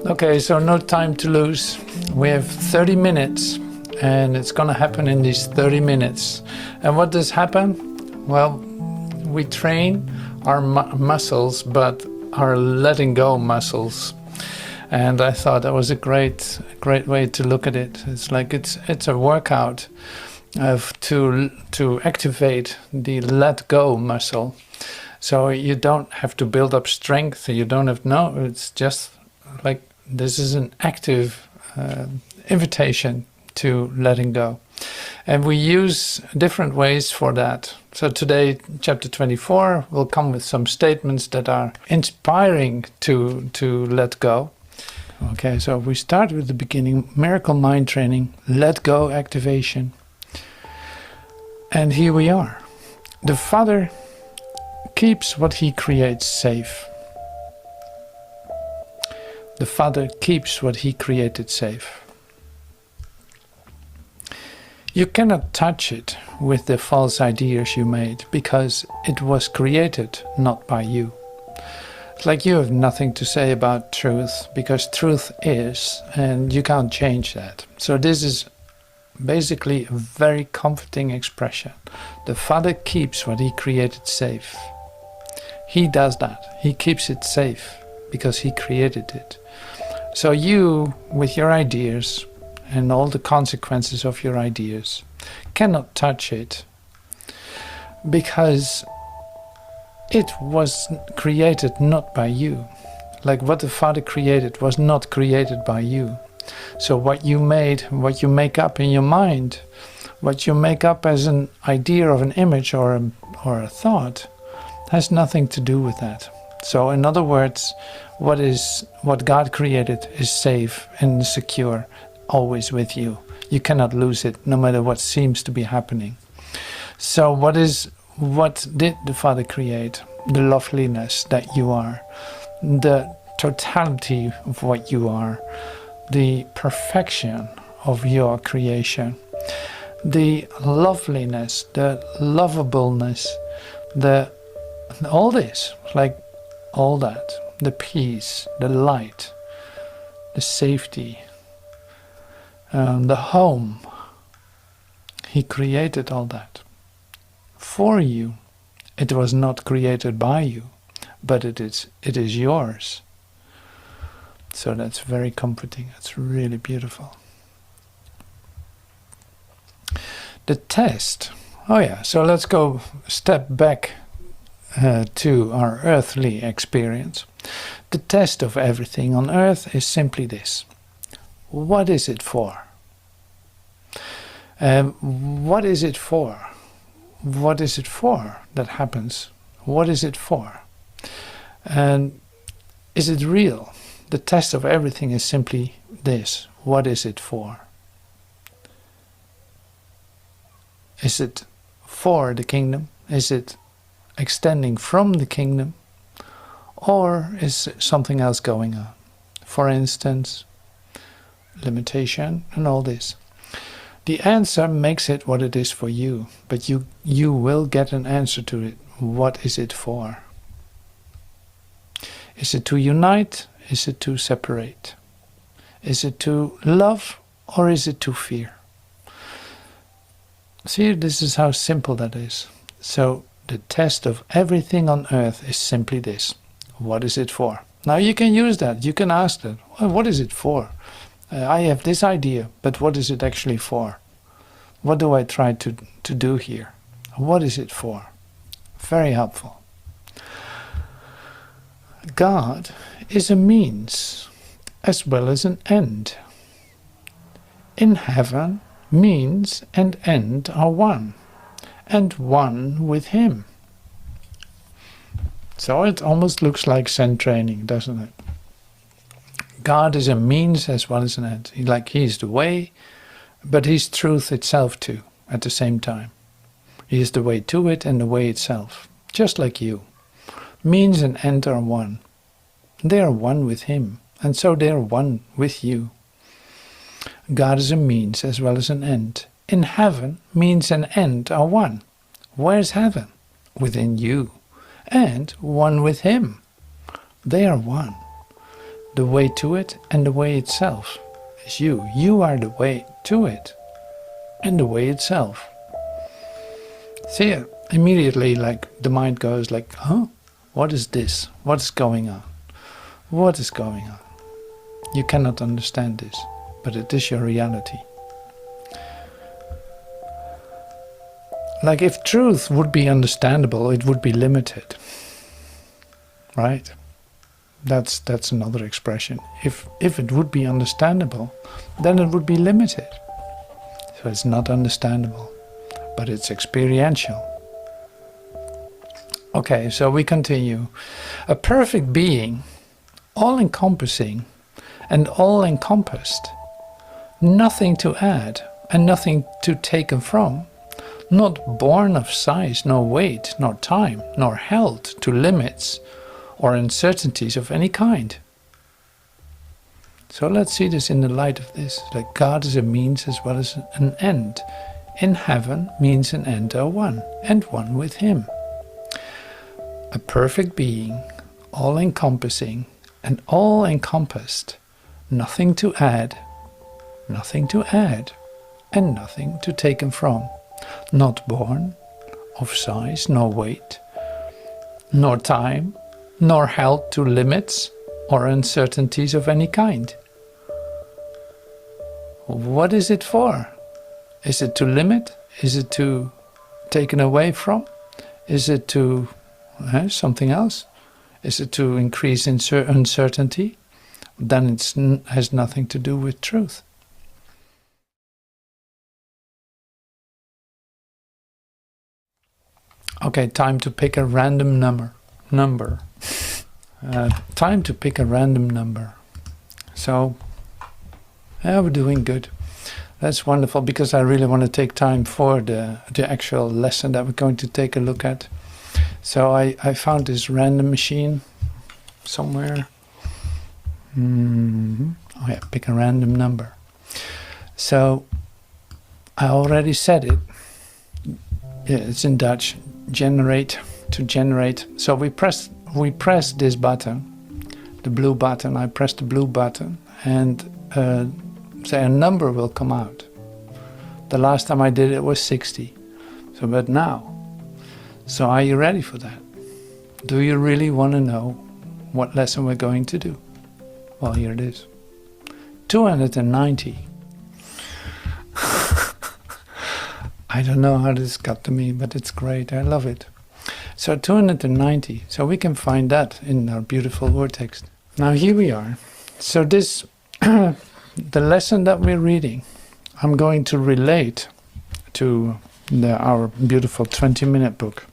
Okay, so no time to lose. We have 30 minutes and it's gonna happen in these 30 minutes. And what does happen? Well, we train our muscles, but our letting go muscles. And I thought that was a great way to look at it. It's like it's a workout to activate the let go muscle. So you don't have to build up strength. You don't have it's just like this is an active invitation to letting go. And we use different ways for that. So today, chapter 24 will come with some statements that are inspiring to let go. Okay, so we start with the beginning, miracle mind training, let go activation. And here we are. The Father keeps what he creates safe. The Father keeps what he created safe. You cannot touch it with the false ideas you made because it was created not by you. It's like you have nothing to say about truth because truth is, and you can't change that. So this is basically a very comforting expression. The Father keeps what he created safe. He does that. He keeps it safe because he created it. So you, with your ideas and all the consequences of your ideas, cannot touch it because it was created not by you. Like what the Father created was not created by you. So what you made, what you make up in your mind, what you make up as an idea of an image or a thought, has nothing to do with that. So in other words, what God created is safe and secure, always with you. You cannot lose it, no matter what seems to be happening. So what did the Father create? The loveliness that you are, the totality of what you are, the perfection of your creation, the loveliness, the lovableness, all this, like all that, the peace, the light, the safety, the home. He created all that for you. It was not created by you, but it is yours. So that's very comforting. It's really beautiful. The test. Oh yeah, so let's go step back to our earthly experience. The test of everything on earth is simply this. What is it for? What is it for? What is it for that happens? What is it for? And is it real? The test of everything is simply this. What is it for? Is it for the kingdom? Is it extending from the kingdom? Or is something else going on? For instance, limitation and all this. The answer makes it what it is for you, but you will get an answer to it. What is it for? Is it to unite? Is it to separate? Is it to love or is it to fear? See, this is how simple that is. So the test of everything on earth is simply this. What is it for? Now you can use that. You can ask that. Well, what is it for? I have this idea, but what is it actually for? What do I try to do here? What is it for? Very helpful. God is a means as well as an end. In heaven, means and end are one, and one with him. So it almost looks like Zen training, doesn't it? God is a means as well as an end. He's the way, but he's truth itself too, at the same time. He is the way to it and the way itself, just like you. Means and end are one. They are one with him, and so they are one with you. God is a means as well as an end. In heaven, means and end are one. Where's heaven? Within you. And one with him. They are one. The way to it and the way itself is you. You are the way to it and the way itself. See, immediately like the mind goes like, huh? What is this? What's going on? What is going on? You cannot understand this, but it is your reality. Like if truth would be understandable, it would be limited. Right? That's another expression. If it would be understandable, then it would be limited. So it's not understandable, but it's experiential. Okay, so we continue. A perfect being, all-encompassing and all-encompassed, nothing to add and nothing to taken from, not born of size, nor weight, nor time, nor held to limits or uncertainties of any kind. So let's see this in the light of this. Like God is a means as well as an end. In heaven means an end are one, and one with Him. A perfect being, all-encompassing and all-encompassed, nothing to add, and nothing to taken from, not born of size, nor weight, nor time, nor held to limits or uncertainties of any kind. What is it for? Is it to limit? Is it to taken away from? Is it to something else? Is it to increase uncertainty? Then it has nothing to do with truth. Okay, time to pick a random number. Time to pick a random number. So, yeah, we're doing good. That's wonderful, because I really want to take time for the actual lesson that we're going to take a look at. So I found this random machine somewhere. Oh yeah, pick a random number. So I already said it. Yeah, it's in Dutch. Generate, to generate. So we press this button, the blue button. I press the blue button, and say a number will come out. The last time I did it was 60. So, but now. So are you ready for that? Do you really want to know what lesson we're going to do? Well, here it is. 290. I don't know how this got to me, but it's great. I love it. So 290. So we can find that in our beautiful word text. Now here we are. So this, the lesson that we're reading, I'm going to relate to our beautiful 20-minute book.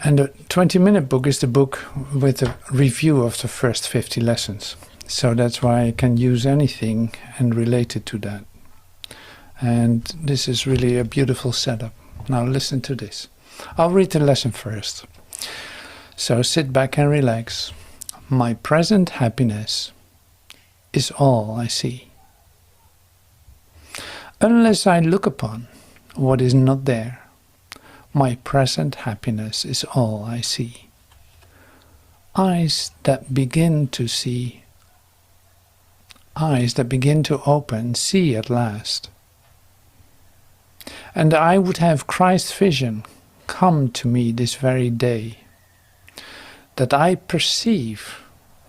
And the 20-minute book is the book with a review of the first 50 lessons. So that's why I can use anything and relate it to that. And this is really a beautiful setup. Now listen to this. I'll read the lesson first. So sit back and relax. My present happiness is all I see. Unless I look upon what is not there, my present happiness is all I see. Eyes that begin to see, eyes that begin to open, see at last. And I would have Christ's vision come to me this very day, that I perceive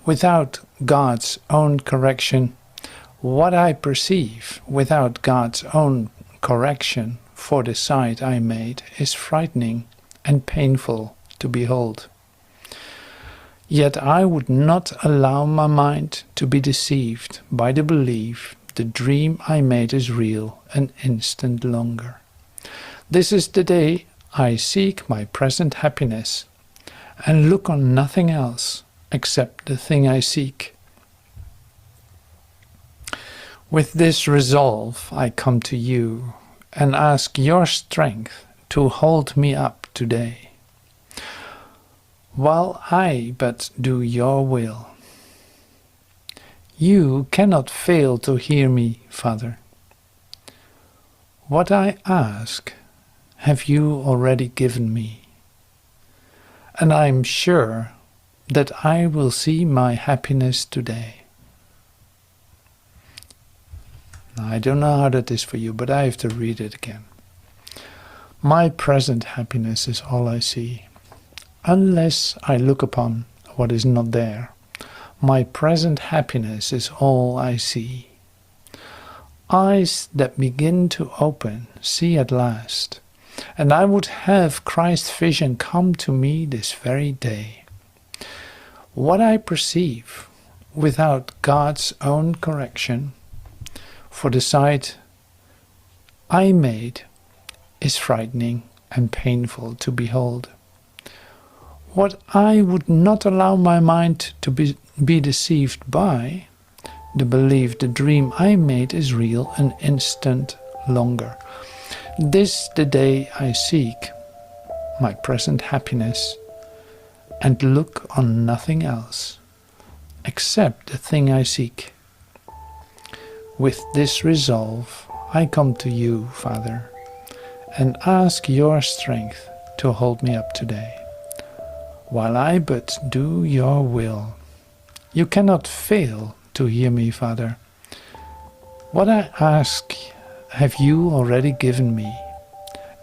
without God's own correction what I perceive without God's own correction, for the sight I made is frightening and painful to behold. Yet I would not allow my mind to be deceived by the belief the dream I made is real an instant longer. This is the day I seek my present happiness and look on nothing else except the thing I seek. With this resolve I come to you and ask your strength to hold me up today, while I but do your will. You cannot fail to hear me, Father. What I ask have you already given me. and I'm sure that I will see my happiness today. Now, I don't know how that is for you, but I have to read it again. My present happiness is all I see, unless I look upon what is not there. My present happiness is all I see. Eyes that begin to open see at last, and I would have Christ's vision come to me this very day. What I perceive without God's own correction, for the sight I made is frightening and painful to behold. What I would not allow my mind to be deceived by, the belief the dream I made is real an instant longer. This the day I seek my present happiness and look on nothing else except the thing I seek. With this resolve I come to you, Father, and ask your strength to hold me up today, while I but do your will. You cannot fail to hear me, Father. What I ask have you already given me,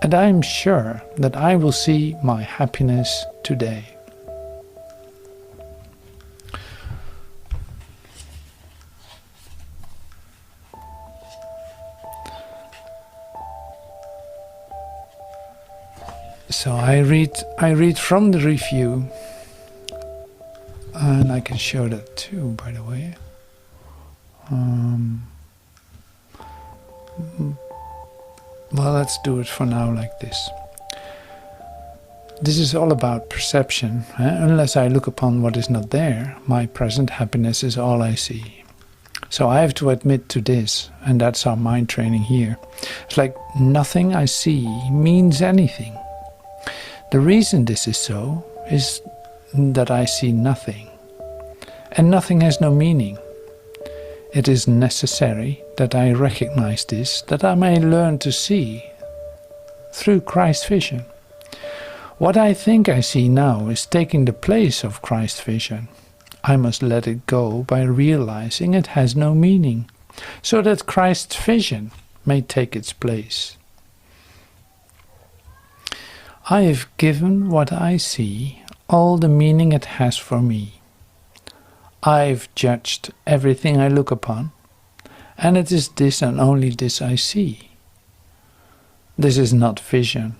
and I am sure that I will see my happiness today. So I read from the review, and I can show that too, by the way. Well, let's do it for now like this. This is all about perception. Unless I look upon what is not there, my present happiness is all I see. So I have to admit to this, and that's our mind training here. It's like nothing I see means anything. The reason this is so is that I see nothing, and nothing has no meaning. It is necessary that I recognize this, that I may learn to see through Christ's vision. What I think I see now is taking the place of Christ's vision. I must let it go by realizing it has no meaning, so that Christ's vision may take its place. I have given what I see all the meaning it has for me. I've judged everything I look upon, and it is this and only this I see. This is not vision.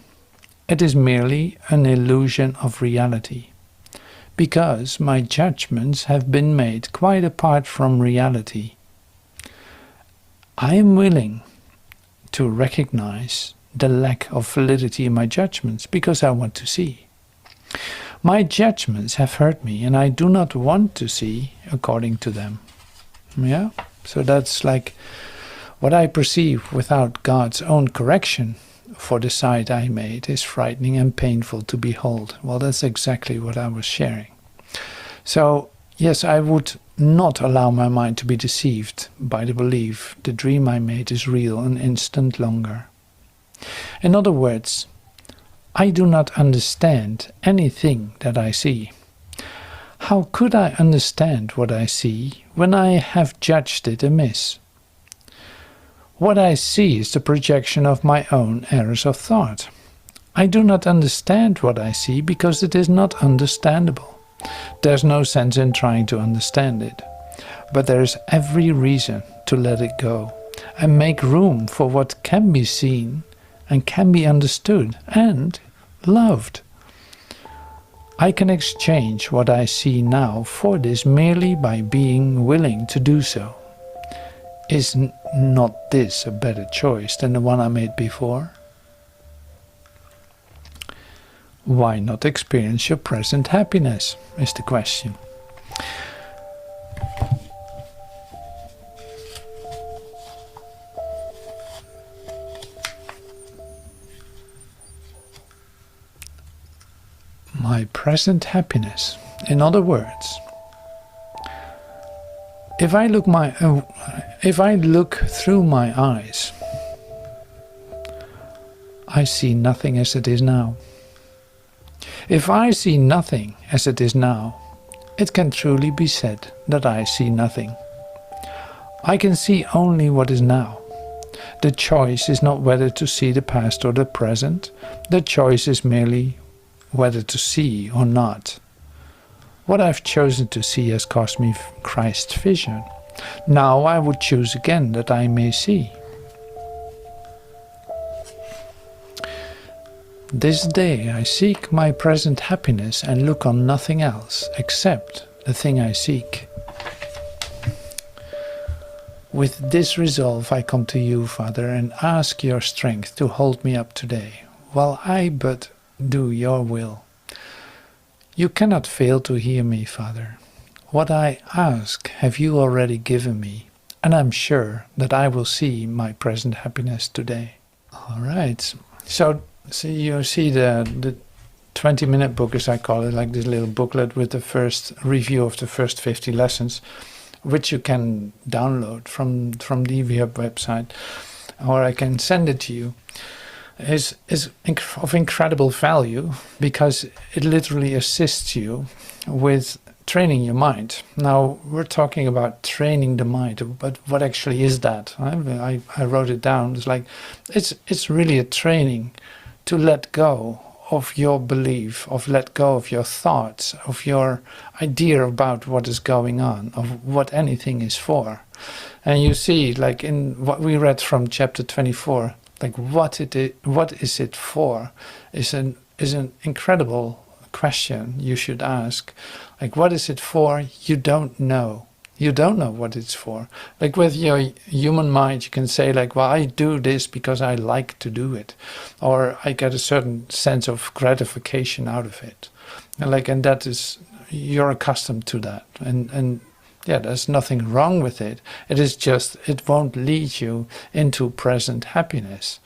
It is merely an illusion of reality, because my judgments have been made quite apart from reality. I am willing to recognize the lack of validity in my judgments because I want to see. My judgments have hurt me, and I do not want to see according to them. Yeah? So that's like what I perceive without God's own correction for the sight I made is frightening and painful to behold. Well, that's exactly what I was sharing. So, yes, I would not allow my mind to be deceived by the belief the dream I made is real an instant longer. In other words, I do not understand anything that I see. How could I understand what I see when I have judged it amiss? What I see is the projection of my own errors of thought. I do not understand what I see because it is not understandable. There's no sense in trying to understand it. But there is every reason to let it go and make room for what can be seen and can be understood and loved. I can exchange what I see now for this merely by being willing to do so. Is not this a better choice than the one I made before? Why not experience your present happiness, is the question. My present happiness. In other words, if I look through my eyes, I see nothing as it is now. If I see nothing as it is now, it can truly be said that I see nothing. I can see only what is now. The choice is not whether to see the past or the present. The choice is merely whether to see or not. What I've chosen to see has cost me Christ's vision. Now I would choose again that I may see. This day I seek my present happiness and look on nothing else except the thing I seek. With this resolve I come to you, Father, and ask your strength to hold me up today, while I but do your will. You cannot fail to hear me, Father. What I ask have you already given me, and I'm sure that I will see my present happiness today. All right, so you see the 20-minute book, as I call it, like this little booklet with the first review of the first 50 lessons, which you can download from the EVHub website, or I can send it to you, is of incredible value because it literally assists you with training your mind. Now, we're talking about training the mind, but what actually is that? I wrote it down. It's like, it's really a training to let go of your belief, of let go of your thoughts, of your idea about what is going on, of what anything is for. And you see, like in what we read from chapter 24, like what is it for is an incredible question you should ask. Like, what is it for? You don't know. You don't know what it's for. Like with your human mind, you can say like, well, I do this because I like to do it, or I get a certain sense of gratification out of it, and that is, you're accustomed to that, and yeah, there's nothing wrong with it. It is just, it won't lead you into present happiness.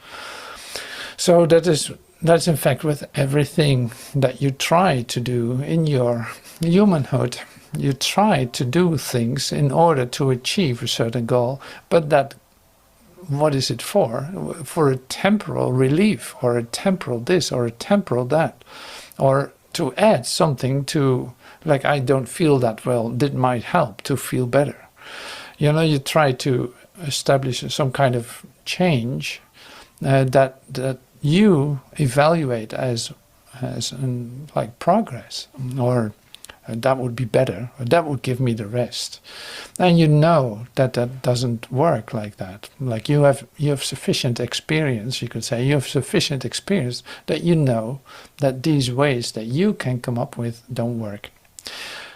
So that's in fact with everything that you try to do in your humanhood. You try to do things in order to achieve a certain goal, but that, what is it for? For a temporal relief, or a temporal this, or a temporal that, or to add something to, like, I don't feel that well, that might help to feel better. You know, you try to establish some kind of change that you evaluate as like progress, or that would be better, or that would give me the rest. And you know that that doesn't work like that. Like you have sufficient experience, you could say, you have sufficient experience that you know that these ways that you can come up with don't work.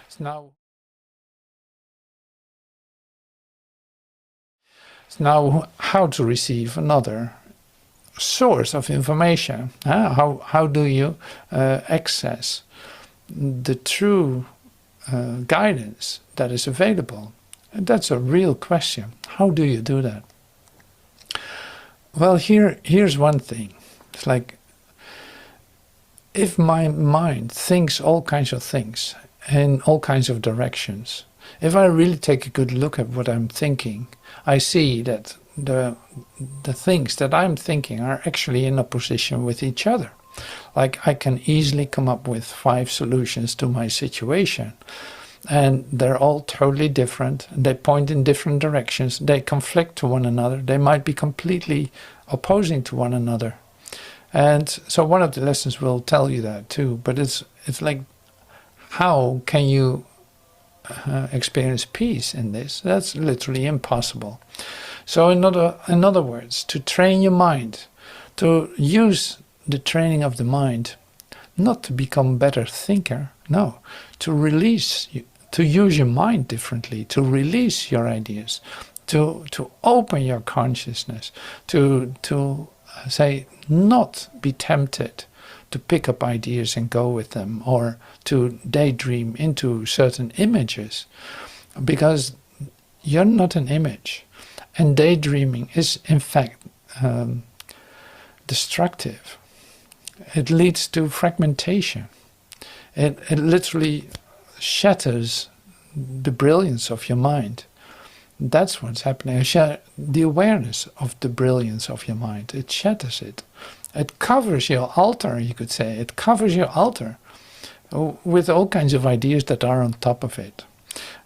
So now how to receive another source of information? How do you access the true guidance that is available? And that's a real question. How do you do that? Well, here's one thing. It's like, if my mind thinks all kinds of things in all kinds of directions, if I really take a good look at what I'm thinking, I see that the things that I'm thinking are actually in opposition with each other. Like, I can easily come up with 5 solutions to my situation, and they're all totally different. They point in different directions. They conflict to one another. They might be completely opposing to one another. And so one of the lessons will tell you that too. But it's like, how can you experience peace in this? That's literally impossible. So in other words, to train your mind, to use the training of the mind, not to become a better thinker, no, to release, to use your mind differently, to release your ideas, to open your consciousness, to say, not be tempted to pick up ideas and go with them, or to daydream into certain images, because you're not an image. And daydreaming is in fact destructive. It leads to fragmentation. It literally shatters the brilliance of your mind. That's what's happening. The awareness of the brilliance of your mind, it shatters it. It covers your altar, you could say. It covers your altar. with all kinds of ideas that are on top of it.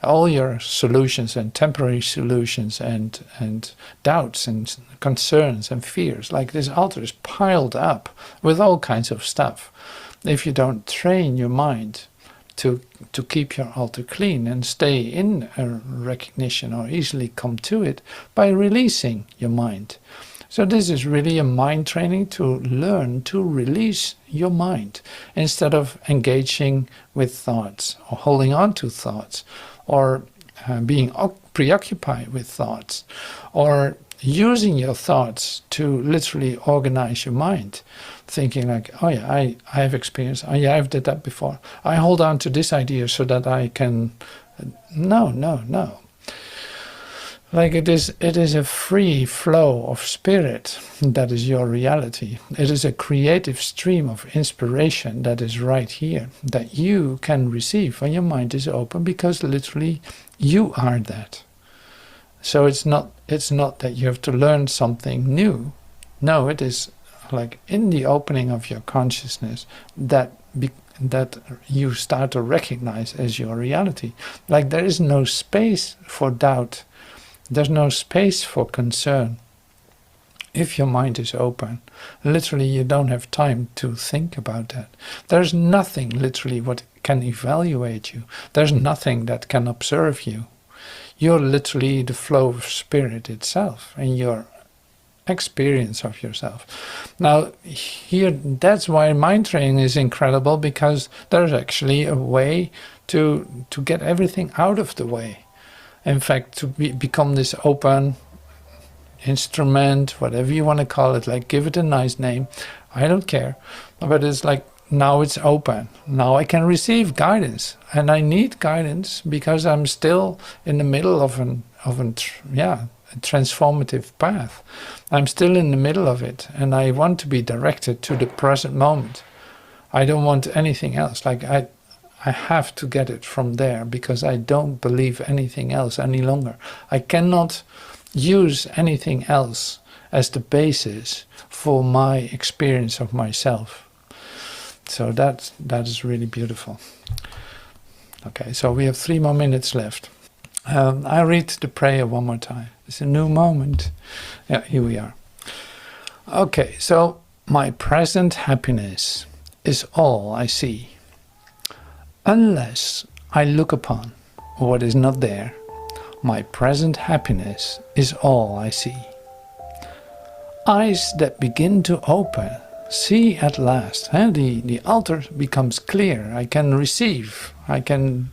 All your solutions and temporary solutions and doubts and concerns and fears, like this altar is piled up with all kinds of stuff. If you don't train your mind to keep your altar clean and stay in a recognition or easily come to it by releasing your mind. So this is really a mind training to learn to release your mind instead of engaging with thoughts or holding on to thoughts or being preoccupied with thoughts or using your thoughts to literally organize your mind, thinking like, oh yeah, I have experience, oh yeah, I've did that before, I hold on to this idea so that I can... No. Like it is a free flow of spirit that is your reality. It is a creative stream of inspiration that is right here, that you can receive when your mind is open, because literally you are that. So it's not that you have to learn something new. No, it is like in the opening of your consciousness that you start to recognize as your reality. Like there is no space for doubt. There's no space for concern. If your mind is open, literally you don't have time to think about that. There's nothing literally what can evaluate you. There's nothing that can observe you. You're literally the flow of spirit itself and your experience of yourself. Now here, that's why mind training is incredible, because there's actually a way to get everything out of the way. In fact, to become this open instrument, whatever you want to call it, like give it a nice name, I don't care. But it's like, now it's open. Now I can receive guidance, and I need guidance because I'm still in the middle of a transformative path. I'm still in the middle of it, and I want to be directed to the present moment. I don't want anything else. Like I have to get it from there, because I don't believe anything else any longer. I cannot use anything else as the basis for my experience of myself. So that is really beautiful. Okay, so we have 3 more minutes left. I read the prayer one more time. It's a new moment. Yeah, here we are. Okay, so my present happiness is all I see. Unless I look upon what is not there, my present happiness is all I see. Eyes that begin to open, see at last. The altar becomes clear. I can receive. I can,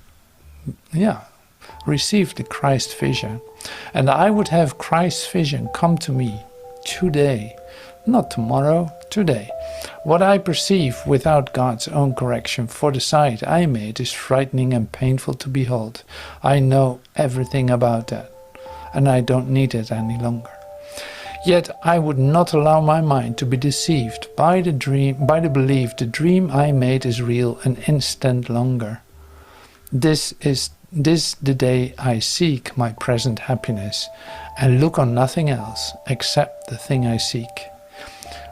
receive the Christ vision. And I would have Christ's vision come to me today. Not tomorrow, today. What I perceive without God's own correction for the sight I made is frightening and painful to behold. I know everything about that, and I don't need it any longer. Yet I would not allow my mind to be deceived by the belief the dream I made is real an instant longer. This the day I seek my present happiness, and look on nothing else except the thing I seek.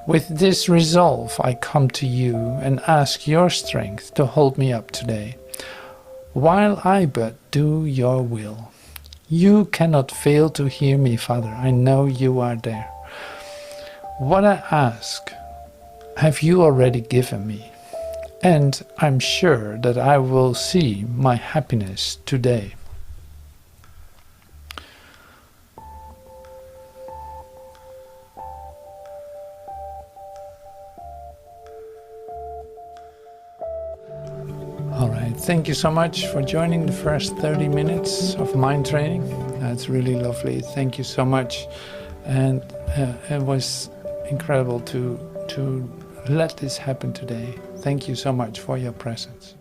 With this resolve I come to you and ask your strength to hold me up today, while I but do your will. You cannot fail to hear me, Father. I know you are there. What I ask, have you already given me, and I'm sure that I will see my happiness today. Alright, thank you so much for joining the first 30 minutes of mind training. That's really lovely. Thank you so much. And it was incredible to let this happen today. Thank you so much for your presence.